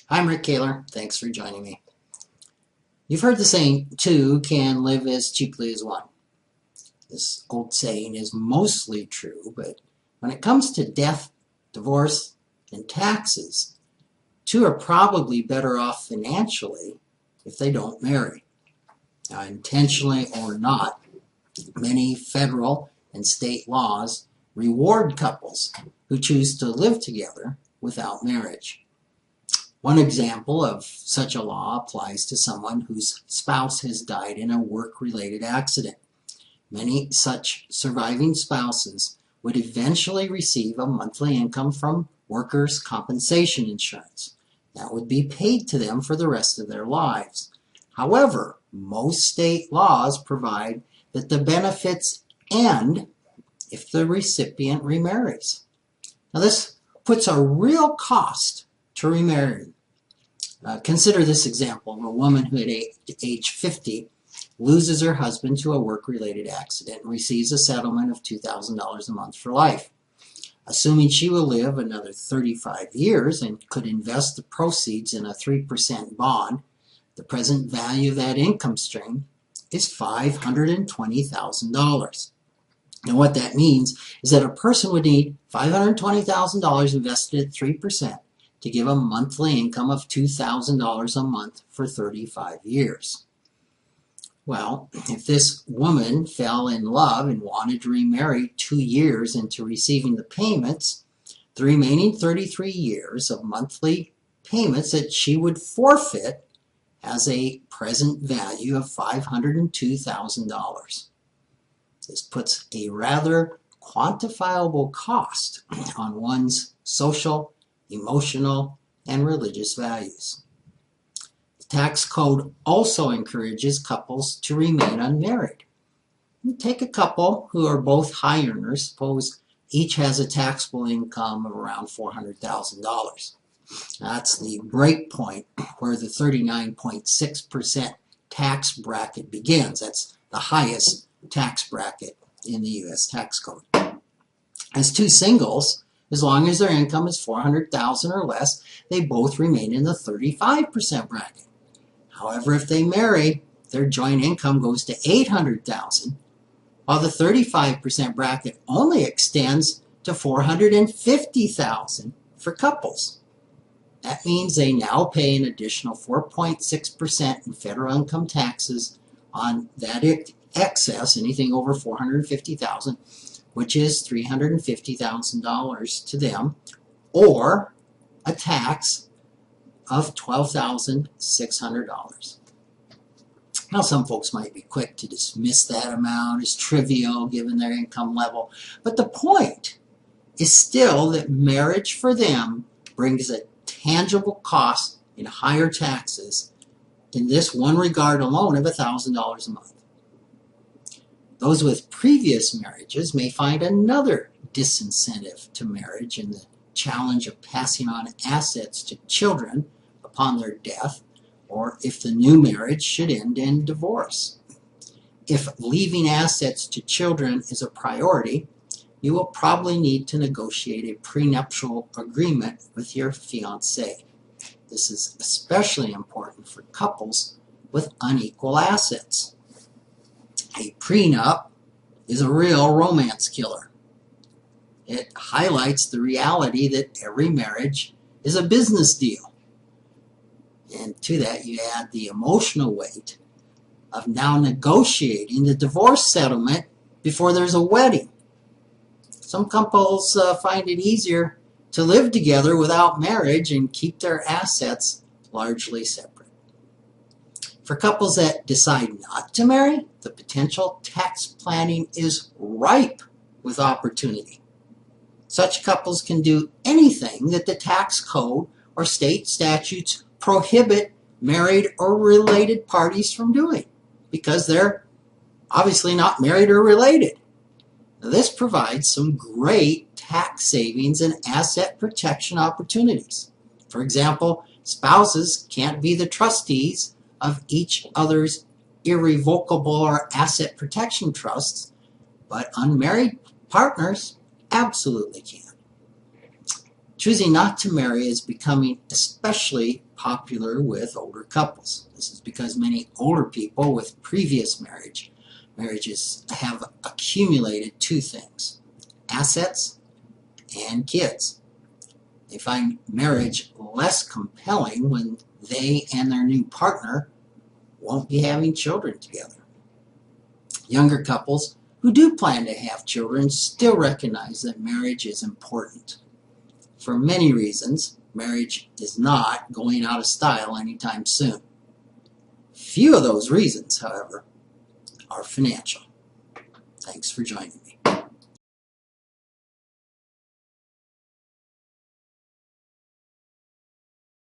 I'm Rick Kaler. Thanks for joining me. You've heard the saying, two can live as cheaply as one. This old saying is mostly true, but when it comes to death, divorce, and taxes, two are probably better off financially if they don't marry. Now, intentionally or not, many federal and state laws reward couples who choose to live together without marriage. One example of such a law applies to someone whose spouse has died in a work-related accident. Many such surviving spouses would eventually receive a monthly income from workers' compensation insurance. That would be paid to them for the rest of their lives. However, most state laws provide that the benefits end if the recipient remarries. Now, this puts a real cost to remarrying. Consider this example of a woman who at age 50 loses her husband to a work-related accident and receives a settlement of $2,000 a month for life. Assuming she will live another 35 years and could invest the proceeds in a 3% bond, the present value of that income stream is $520,000. And what that means is that a person would need $520,000 invested at 3% to give a monthly income of $2,000 a month for 35 years. Well, if this woman fell in love and wanted to remarry 2 years into receiving the payments, the remaining 33 years of monthly payments that she would forfeit has a present value of $502,000. This puts a rather quantifiable cost on one's social, emotional, and religious values. The tax code also encourages couples to remain unmarried. Take a couple who are both high earners, suppose each has a taxable income of around $400,000. That's the break point where the 39.6% tax bracket begins. That's the highest tax bracket in the U.S. tax code. As two singles, as long as their income is $400,000 or less, they both remain in the 35% bracket. However, if they marry, their joint income goes to $800,000, while the 35% bracket only extends to $450,000 for couples. That means they now pay an additional 4.6% in federal income taxes on that excess, anything over $450,000, which is $350,000 to them, or a tax of $12,600. Now, some folks might be quick to dismiss that amount as trivial given their income level, but the point is still that marriage for them brings a tangible cost in higher taxes in this one regard alone of $1,000 a month. Those with previous marriages may find another disincentive to marriage in the challenge of passing on assets to children upon their death, or if the new marriage should end in divorce. If leaving assets to children is a priority, you will probably need to negotiate a prenuptial agreement with your fiancé. This is especially important for couples with unequal assets. A prenup is a real romance killer. It highlights the reality that every marriage is a business deal. And to that you add the emotional weight of now negotiating the divorce settlement before there's a wedding. Some couples find it easier to live together without marriage and keep their assets largely separate. For couples that decide not to marry, the potential tax planning is ripe with opportunity. Such couples can do anything that the tax code or state statutes prohibit married or related parties from doing, because they're obviously not married or related. Now, this provides some great tax savings and asset protection opportunities. For example, spouses can't be the trustees of each other's irrevocable or asset protection trusts, but unmarried partners absolutely can. Choosing not to marry is becoming especially popular with older couples. This is because many older people with previous marriages have accumulated two things: assets and kids. They find marriage less compelling when they and their new partner won't be having children together. Younger couples who do plan to have children still recognize that marriage is important. For many reasons, marriage is not going out of style anytime soon. Few of those reasons, however, are financial. Thanks for joining me.